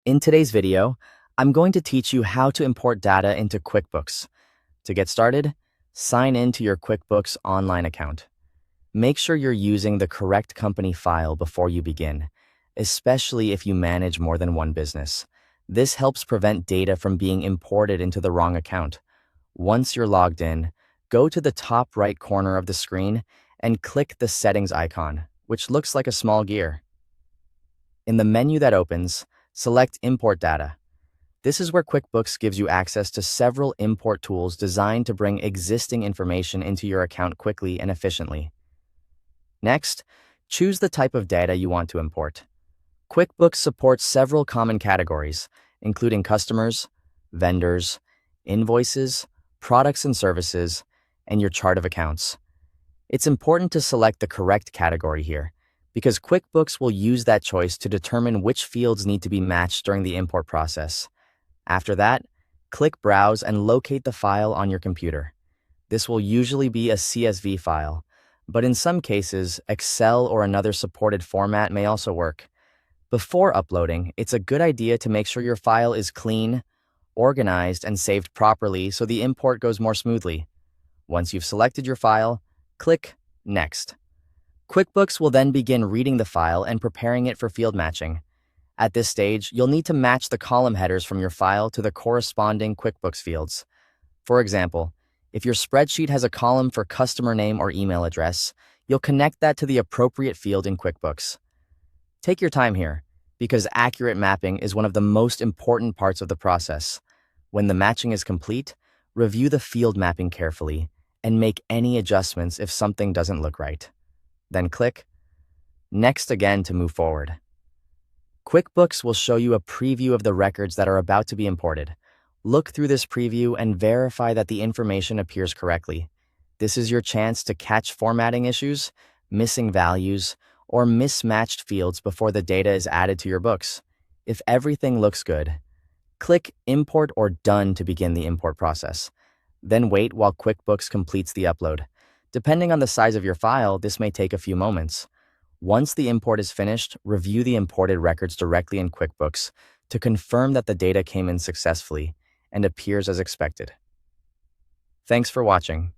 In today's video, I'm going to teach you how to import data into QuickBooks. To get started, sign in to your QuickBooks online account. Make sure you're using the correct company file before you begin, especially if you manage more than one business. This helps prevent data from being imported into the wrong account. Once you're logged in, go to the top right corner of the screen and click the Settings icon, which looks like a small gear. In the menu that opens, select Import Data. This is where QuickBooks gives you access to several import tools designed to bring existing information into your account quickly and efficiently. Next, choose the type of data you want to import. QuickBooks supports several common categories, including customers, vendors, invoices, products and services, and your chart of accounts. It's important to select the correct category here, because QuickBooks will use that choice to determine which fields need to be matched during the import process. After that, click Browse and locate the file on your computer. This will usually be a CSV file, but in some cases, Excel or another supported format may also work. Before uploading, it's a good idea to make sure your file is clean, organized, and saved properly so the import goes more smoothly. Once you've selected your file, click Next. QuickBooks will then begin reading the file and preparing it for field matching. At this stage, you'll need to match the column headers from your file to the corresponding QuickBooks fields. For example, if your spreadsheet has a column for customer name or email address, you'll connect that to the appropriate field in QuickBooks. Take your time here, because accurate mapping is one of the most important parts of the process. When the matching is complete, review the field mapping carefully and make any adjustments if something doesn't look right. Then click Next again to move forward. QuickBooks will show you a preview of the records that are about to be imported. Look through this preview and verify that the information appears correctly. This is your chance to catch formatting issues, missing values, or mismatched fields before the data is added to your books. If everything looks good, click Import or Done to begin the import process. Then wait while QuickBooks completes the upload. Depending on the size of your file, this may take a few moments. Once the import is finished, review the imported records directly in QuickBooks to confirm that the data came in successfully and appears as expected. Thanks for watching.